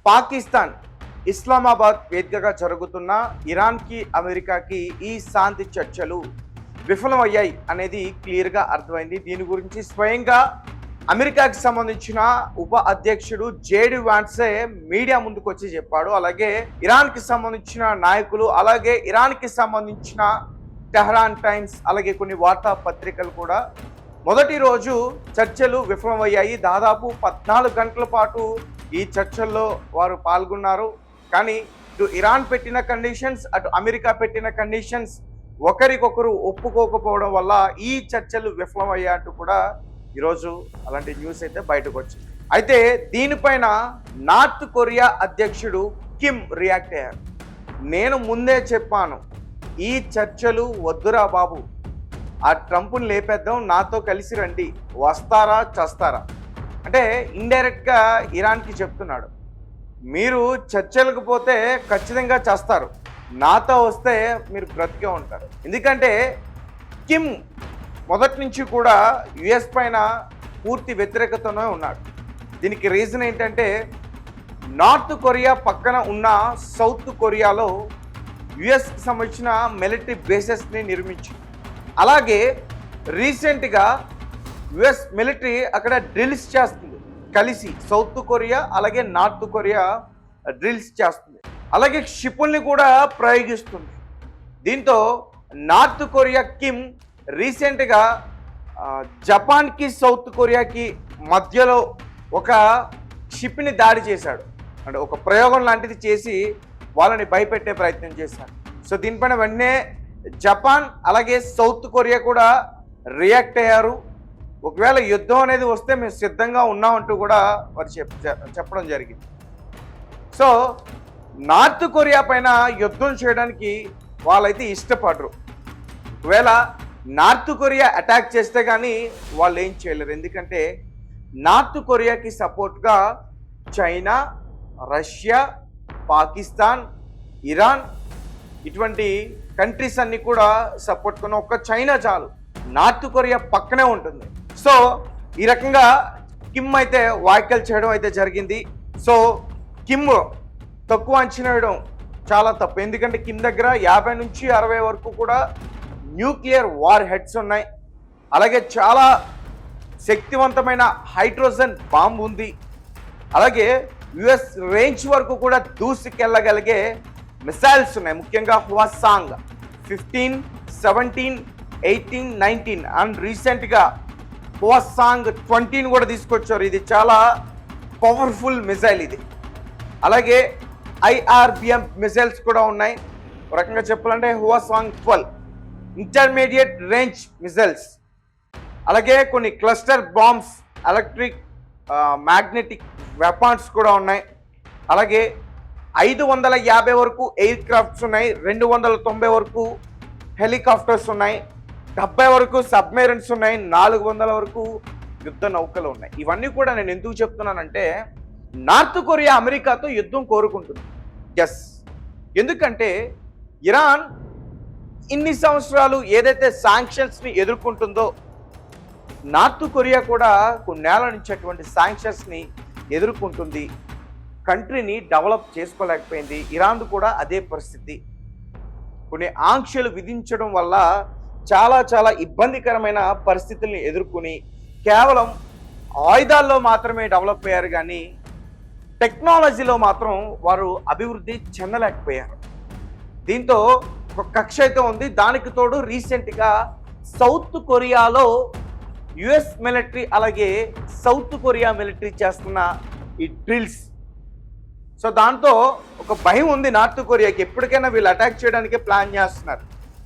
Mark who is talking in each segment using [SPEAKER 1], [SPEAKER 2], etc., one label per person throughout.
[SPEAKER 1] పాకిస్తాన్ ఇస్లామాబాద్ వేదికగా జరుగుతున్న ఇరాన్కి అమెరికాకి ఈ శాంతి చర్చలు విఫలమయ్యాయి అనేది క్లియర్గా అర్థమైంది. దీని గురించి స్వయంగా అమెరికాకి సంబంధించిన ఉప అధ్యక్షుడు జేడి వాన్సే మీడియా ముందుకు వచ్చి చెప్పాడు. అలాగే ఇరాన్కి సంబంధించిన నాయకులు, అలాగే ఇరాన్కి సంబంధించిన టెహరాన్ టైమ్స్, అలాగే కొన్ని వార్తా పత్రికలు కూడా మొదటి రోజు చర్చలు విఫలమయ్యాయి. దాదాపు 14 గంటల పాటు ఈ చర్చల్లో వారు పాల్గొన్నారు. కానీ ఇటు ఇరాన్ పెట్టిన కండిషన్స్, అటు అమెరికా పెట్టిన కండిషన్స్ ఒకరికొకరు ఒప్పుకోకపోవడం వల్ల ఈ చర్చలు విఫలమయ్యాయంటూ కూడా ఈరోజు అలాంటి న్యూస్ అయితే బయటకు వచ్చింది. అయితే దీనిపైన నార్త్ కొరియా అధ్యక్షుడు కిమ్ రియాక్ట్ అయ్యారు. నేను ముందే చెప్పాను, ఈ చర్చలు వద్దురా బాబు, ఆ ట్రంప్ని లేపేద్దాం, నాతో కలిసి రండి, వస్తారా చస్తారా అంటే ఇండైరెక్ట్గా ఇరాన్కి చెప్తున్నాడు, మీరు చర్చలకు పోతే ఖచ్చితంగా చేస్తారు, నాతో వస్తే మీరు బ్రతికే ఉంటారు. ఎందుకంటే కిమ్ మొదటి నుంచి కూడా యుఎస్ పైన పూర్తి వ్యతిరేకతనే ఉన్నాడు. దీనికి రీజన్ ఏంటంటే నార్త్ కొరియా పక్కన ఉన్న సౌత్ కొరియాలో యుఎస్కి సంబంధించిన మిలిటరీ బేసెస్ని నిర్మించింది. అలాగే రీసెంట్గా యుఎస్ మిలిటరీ అక్కడ డ్రిల్స్ చేస్తుంది కలిసి, సౌత్ కొరియా అలాగే నార్త్ కొరియా డ్రిల్స్ చేస్తుంది, అలాగే క్షిపుల్ని కూడా ప్రయోగిస్తుంది. దీంతో నార్త్ కొరియా కిమ్ రీసెంట్గా జపాన్కి సౌత్ కొరియాకి మధ్యలో ఒక షిప్ని దాడి చేశాడు. అంటే ఒక ప్రయోగం లాంటిది చేసి వాళ్ళని భయపెట్టే ప్రయత్నం చేశాడు. సో దీనిపైన వెంటనే జపాన్ అలాగే సౌత్ కొరియా కూడా రియాక్ట్ అయ్యారు. ఒకవేళ యుద్ధం అనేది వస్తే మేము సిద్ధంగా ఉన్నామంటూ కూడా వారు చెప్పడం జరిగింది. సో నార్త్ కొరియా పైన యుద్ధం చేయడానికి వాళ్ళైతే ఇష్టపడరు. ఒకవేళ నార్త్ కొరియా అటాక్ చేస్తే కానీ వాళ్ళు ఏం చేయలేరు. ఎందుకంటే నార్త్ కొరియాకి సపోర్ట్గా చైనా, రష్యా, పాకిస్తాన్, ఇరాన్ ఇటువంటి కంట్రీస్ అన్నీ కూడా సపోర్ట్ కొన్న ఒక్క చైనా చాలు, నార్త్ కొరియా పక్కనే ఉంటుంది. సో ఈ రకంగా కిమ్ అయితే వ్యాఖ్యలు చేయడం అయితే జరిగింది. సో కిమ్ తక్కువ అంచనా వేయడం చాలా తప్పు. ఎందుకంటే కిమ్ దగ్గర 50 నుంచి 60 వరకు కూడా న్యూక్లియర్ వార్ హెడ్స్ ఉన్నాయి. అలాగే చాలా శక్తివంతమైన హైడ్రోజన్ బాంబు ఉంది. అలాగే యుఎస్ రేంజ్ వరకు కూడా దూసుకెళ్ళగలిగే మిసైల్స్ ఉన్నాయి. ముఖ్యంగా హువాసాంగ్ 15, 17, 18, 19 అండ్ రీసెంట్గా హువాసాంగ్ 20 కూడా తీసుకొచ్చారు. ఇది చాలా పవర్ఫుల్ మిసైల్ ఇది. అలాగే IRBM మిసైల్స్ కూడా ఉన్నాయి. ఒక రకంగా చెప్పాలంటే హువాసాంగ్ 12 ఇంటర్మీడియట్ రేంజ్ మిసైల్స్, అలాగే కొన్ని cluster bombs, electric magnetic weapons కూడా ఉన్నాయి. అలాగే 550 వరకు ఎయిర్ క్రాఫ్ట్స్ ఉన్నాయి, 290 వరకు హెలికాప్టర్స్ ఉన్నాయి, 70 వరకు సబ్మెరైన్స్ ఉన్నాయి, 400 వరకు యుద్ధ నౌకలు ఉన్నాయి. ఇవన్నీ కూడా నేను ఎందుకు చెప్తున్నానంటే నార్త్ కొరియా అమెరికాతో యుద్ధం కోరుకుంటుంది. ఎస్, ఎందుకంటే ఇరాన్ ఇన్ని సంవత్సరాలు ఏదైతే శాంక్షన్స్ని ఎదుర్కొంటుందో, నార్త్ కొరియా కూడా కొన్నేళ్ల నుంచి అటువంటి శాంక్షన్స్ని ఎదుర్కొంటుంది. కంట్రీని డెవలప్ చేసుకోలేకపోయింది. ఇరాన్ కూడా అదే పరిస్థితి. కొన్ని ఆంక్షలు విధించడం వల్ల చాలా చాలా ఇబ్బందికరమైన పరిస్థితుల్ని ఎదుర్కొని కేవలం ఆయుధాల్లో మాత్రమే డెవలప్ అయ్యారు, కానీ టెక్నాలజీలో మాత్రం వారు అభివృద్ధి చెందలేకపోయారు. దీంతో ఒక కక్ష అయితే ఉంది. దానికి తోడు రీసెంట్గా సౌత్ కొరియాలో యుఎస్ మిలిటరీ అలాగే సౌత్ కొరియా మిలిటరీ చేస్తున్న ఈ డ్రిల్స్, సో దాంతో ఒక భయం ఉంది నార్త్ కొరియాకి. ఎప్పటికైనా వీళ్ళు అటాక్ చేయడానికి ప్లాన్ చేస్తున్నారు.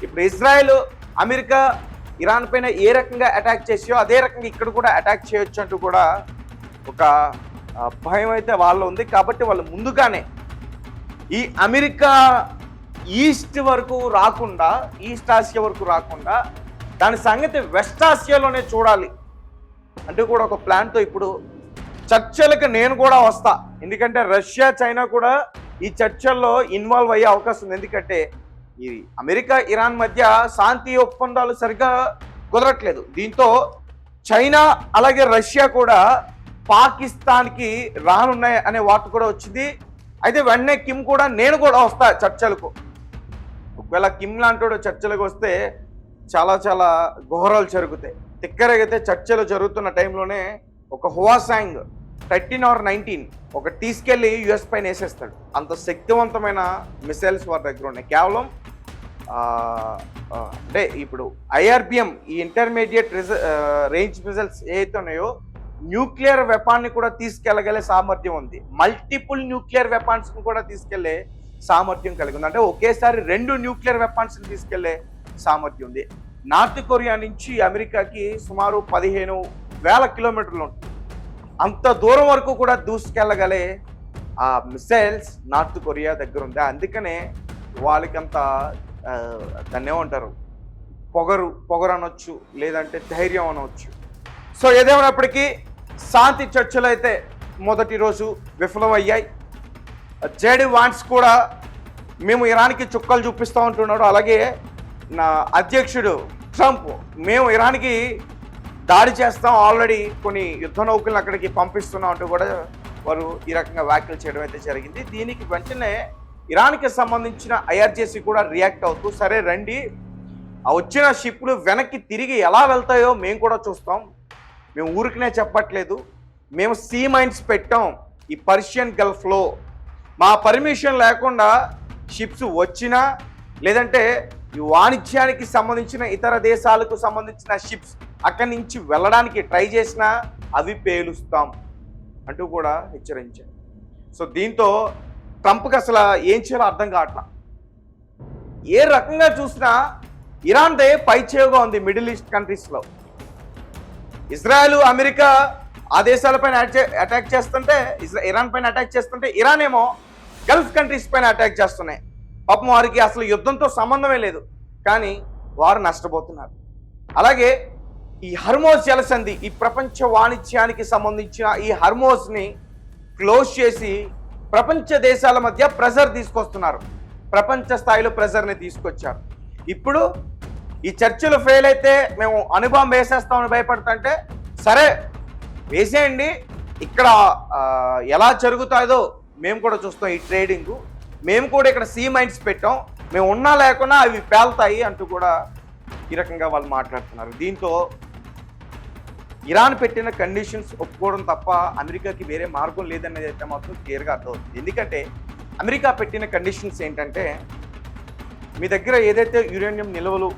[SPEAKER 1] ఇప్పుడు ఇజ్రాయెల్, అమెరికా ఇరాన్ పైన ఏ రకంగా అటాక్ చేసాయో అదే రకంగా ఇక్కడ కూడా అటాక్ చేయొచ్చు అంటూ కూడా ఒక భయం అయితే వాళ్ళు ఉంది. కాబట్టి వాళ్ళు ముందుగానే ఈ అమెరికా ఈస్ట్ వరకు రాకుండా, ఈస్ట్ ఆసియా వరకు రాకుండా దాని సంగతి వెస్ట్ ఆసియాలోనే చూడాలి అంటూ కూడా ఒక ప్లాన్తో ఇప్పుడు చర్చలకు నేను కూడా వస్తా. ఎందుకంటే రష్యా, చైనా కూడా ఈ చర్చల్లో ఇన్వాల్వ్ అయ్యే అవకాశం ఉంది. ఎందుకంటే ఈ అమెరికా, ఇరాన్ మధ్య శాంతి ఒప్పందాలు సరిగ్గా కుదరట్లేదు. దీంతో చైనా అలాగే రష్యా కూడా పాకిస్తాన్కి రానున్నాయి అనే వార్త కూడా వచ్చింది. అయితే వెంటనే కిమ్ కూడా నేను కూడా వస్తా చర్చలకు. ఒకవేళ కిమ్ లాంటోడు చర్చలకు వస్తే చాలా చాలా ఘోరాలు జరుగుతాయి. తిక్కరగైతే చర్చలు జరుగుతున్న టైంలోనే ఒక హువాసాంగ్ 13 or 19 ఒక తీసుకెళ్ళి యుఎస్ పైన వేసేస్తాడు. అంత శక్తివంతమైన మిసైల్స్ వారి దగ్గర ఉన్నాయి. కేవలం అంటే ఇప్పుడు ఐఆర్బిఎం ఈ ఇంటర్మీడియట్ రేంజ్ మిసైల్స్ ఏవైతే ఉన్నాయో న్యూక్లియర్ వెపాన్ని కూడా తీసుకెళ్ళగలే సామర్థ్యం ఉంది. మల్టిపుల్ న్యూక్లియర్ వెపాన్స్ని కూడా తీసుకెళ్లే సామర్థ్యం కలిగి ఉంది. అంటే ఒకేసారి 2 న్యూక్లియర్ వెపాన్స్ని తీసుకెళ్లే సామర్థ్యం ఉంది. నార్త్ కొరియా నుంచి అమెరికాకి సుమారు 15,000 కిలోమీటర్లు ఉంటుంది. అంత దూరం వరకు కూడా దూసుకెళ్ళగలే ఆ మిసైల్స్ నార్త్ కొరియా దగ్గర ఉంది. అందుకనే వాళ్ళకంత దాన్ని ఏమంటారు, పొగరు అనొచ్చు, లేదంటే ధైర్యం అనవచ్చు. సో ఏదేమైనప్పటికీ శాంతి చర్చలు అయితే మొదటి రోజు విఫలమయ్యాయి. జేడీ వాన్స్ కూడా మేము ఇరాన్కి చుక్కలు చూపిస్తూ ఉంటున్నాడు. అలాగే నా అధ్యక్షుడు ట్రంప్ మేము ఇరాన్కి దాడి చేస్తాం, ఆల్రెడీ కొన్ని యుద్ధ నౌకలను అక్కడికి పంపిస్తున్నాం అంటూ కూడా వారు ఈ రకంగా వ్యాఖ్యలు చేయడం అయితే జరిగింది. దీనికి వెంటనే ఇరాన్కి సంబంధించిన ఐఆర్జేసీ కూడా రియాక్ట్ అవుతూ సరే రండి, ఆ వచ్చిన షిప్లు వెనక్కి తిరిగి ఎలా వెళ్తాయో మేము కూడా చూస్తాం, మేము ఊరికనే చెప్పట్లేదు, మేము సీ మైన్స్ పెట్టాం ఈ పర్షియన్ గల్ఫ్లో, మా పర్మిషన్ లేకుండా షిప్స్ వచ్చినా లేదంటే ఈ వాణిజ్యానికి సంబంధించిన ఇతర దేశాలకు సంబంధించిన షిప్స్ అక్కడి నుంచి వెళ్ళడానికి ట్రై చేసినా అవి పేలుస్తాం అంటూ కూడా హెచ్చరించారు. సో దీంతో ట్రంప్కి అసలు ఏం చేయాలో అర్థం కావట్లా. ఏ రకంగా చూసినా ఇరాన్దే పైచేవుగా ఉంది మిడిల్ ఈస్ట్ కంట్రీస్లో. ఇజ్రాయెల్ అమెరికా ఆ దేశాలపైన అటాక్ చేస్తుంటే, ఇరాన్ పైన అటాక్ చేస్తుంటే, ఇరాన్ ఏమో గల్ఫ్ కంట్రీస్ పైన అటాక్ చేస్తున్నాయి. పాపం వారికి అసలు యుద్ధంతో సంబంధమే లేదు, కానీ వారు నష్టపోతున్నారు. అలాగే ఈ హర్మోజ్ జలసంధి, ఈ ప్రపంచ వాణిజ్యానికి సంబంధించిన ఈ హర్మోజ్ని క్లోజ్ చేసి ప్రపంచ దేశాల మధ్య ప్రెజర్ తీసుకొస్తున్నారు. ప్రపంచ స్థాయిలో ప్రెజర్ని తీసుకొచ్చారు. ఇప్పుడు ఈ చర్చలు ఫెయిల్ అయితే మేము అణుబాంబు వేసేస్తామని భయపడుతుంటే సరే వేసేయండి, ఇక్కడ ఎలా జరుగుతాయో మేము కూడా చూస్తాం ఈ ట్రేడింగు, మేము కూడా ఇక్కడ సీ మైన్స్ పెట్టాం, మేము ఉన్నా లేకున్నా అవి పేలుతాయి అంటూ కూడా ఈ రకంగా వాళ్ళు మాట్లాడుతున్నారు. దీంతో ఇరాన్ పెట్టిన కండిషన్స్ ఒప్పుకోవడం తప్ప అమెరికాకి వేరే మార్గం లేదనేది అయితే మాత్రం క్లియర్గా అర్థమవుతుంది. ఎందుకంటే అమెరికా పెట్టిన కండిషన్స్ ఏంటంటే, మీ దగ్గర ఏదైతే యురేనియం నిల్వలు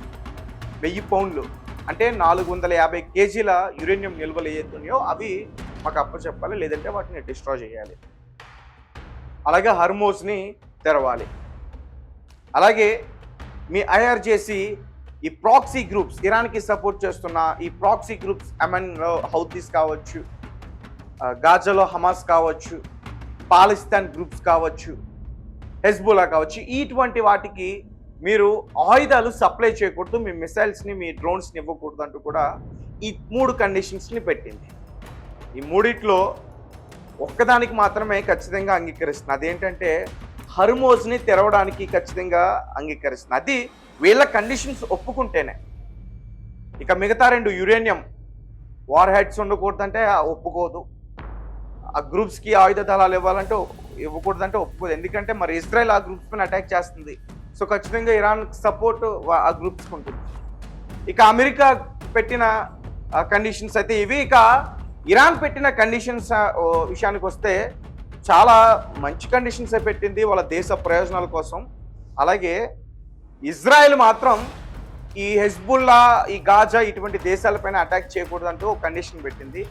[SPEAKER 1] 1000 పౌండ్లు అంటే 450 కేజీల యురేనియం నిల్వలు ఏదైతున్నాయో అవి మాకు అప్పచెప్పాలి, లేదంటే వాటిని డిస్ట్రాయ్ చేయాలి. అలాగే హర్మోజ్ని తెరవాలి. అలాగే మీ ఐఆర్జేసీ ఈ ప్రాక్సీ గ్రూప్స్, ఇరాన్కి సపోర్ట్ చేస్తున్న ఈ ప్రాక్సీ గ్రూప్స్, యెమెన్లో హౌతీస్ కావచ్చు, గాజాలో హమాస్ కావచ్చు, పాలిస్తాన్ గ్రూప్స్ కావచ్చు, హెజ్బుల్లా కావచ్చు, ఇటువంటి వాటికి మీరు ఆయుధాలు సప్లై చేయకూడదు, మీ మిసైల్స్ని మీ డ్రోన్స్ని ఇవ్వకూడదు అంటూ కూడా ఈ 3 కండిషన్స్ని పెట్టింది. ఈ మూడిట్లో ఒక్కదానికి మాత్రమే ఖచ్చితంగా అంగీకరిస్తుంది. అదేంటంటే హర్మోజ్ని తెరవడానికి ఖచ్చితంగా అంగీకరిస్తుంది. అది వీళ్ళ కండిషన్స్ ఒప్పుకుంటేనే. ఇక మిగతా 2 యురేనియం వార్ హెడ్స్ ఉండకూడదంటే ఒప్పుకోదు, ఆ గ్రూప్స్కి ఆయుధ దళాలు ఇవ్వాలంటే ఇవ్వకూడదంటే ఒప్పుకోదు. ఎందుకంటే మరి ఇజ్రాయెల్ ఆ గ్రూప్స్ పైన అటాక్ చేస్తుంది, సో ఖచ్చితంగా ఇరాన్ సపోర్ట్ ఆ గ్రూప్స్కి ఉంటుంది. ఇక అమెరికా పెట్టిన కండిషన్స్ అయితే ఇవి. ఇక ఇరాన్ పెట్టిన కండిషన్స్ విషయానికి వస్తే చాలా మంచి కండిషన్స్ పెట్టింది వాళ్ళ దేశ ప్రయోజనాల కోసం. అలాగే ఇజ్రాయెల్ మాత్రం ఈ హెజ్బుల్లా, ఈ గాజా ఇటువంటి దేశాలపైన అటాక్ చేయకూడదంటూ ఒక కండిషన్ పెట్టింది.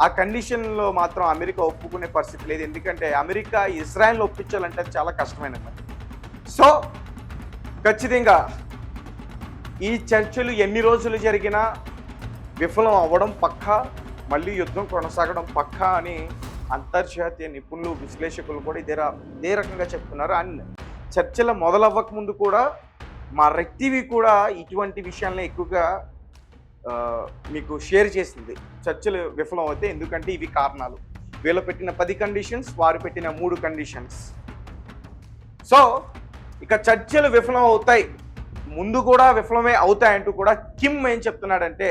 [SPEAKER 1] ఆ కండిషన్లో మాత్రం అమెరికా ఒప్పుకునే పరిస్థితి లేదు, ఎందుకంటే అమెరికా ఇజ్రాయెల్ని ఒప్పించాలంటే చాలా కష్టమైన పని. సో ఖచ్చితంగా ఈ చర్చలు ఎన్ని రోజులు జరిగినా విఫలం అవ్వడం పక్కా, మళ్ళీ యుద్ధం కొనసాగడం పక్కా అని అంతర్జాతీయ నిపుణులు, విశ్లేషకులు కూడా ఇదే రకంగా చెప్తున్నారు. అండ్ చర్చలు మొదలవ్వక ముందు కూడా మా రెడ్ టీవీ కూడా ఇటువంటి విషయాలను ఎక్కువగా మీకు షేర్ చేసింది. చర్చలు విఫలం అవుతే ఎందుకంటే ఇవి కారణాలు. వీళ్ళు పెట్టిన 10 కండిషన్స్, వారు పెట్టిన 3 కండిషన్స్. సో ఇక చర్చలు విఫలం అవుతాయి, ముందు కూడా విఫలమే అవుతాయంటూ కూడా కిమ్ ఏం చెప్తున్నాడంటే,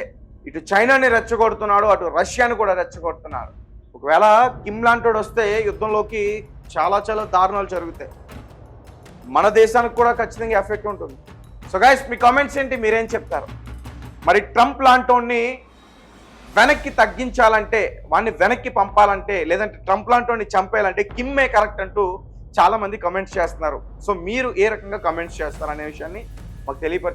[SPEAKER 1] ఇటు చైనాని రెచ్చగొడుతున్నాడు, అటు రష్యాని కూడా రెచ్చగొడుతున్నాడు. ఒకవేళ కిమ్ లాంటోడు వస్తే యుద్ధంలోకి చాలా చాలా దారుణాలు జరుగుతాయి. మన దేశానికి కూడా ఖచ్చితంగా ఎఫెక్ట్ ఉంటుంది. సో గైస్, మీ కామెంట్స్ ఏంటి, మీరేం చెప్తారు? మరి ట్రంప్ లాంటోని వెనక్కి తగ్గించాలంటే, వాడిని వెనక్కి పంపాలంటే, లేదంటే ట్రంప్ లాంటోని చంపేయాలంటే కిమ్మే కరెక్ట్ అంటూ చాలా మంది కమెంట్స్ చేస్తున్నారు. సో మీరు ఏ రకంగా కమెంట్స్ చేస్తారు అనే విషయాన్ని మాకు తెలియపరచండి.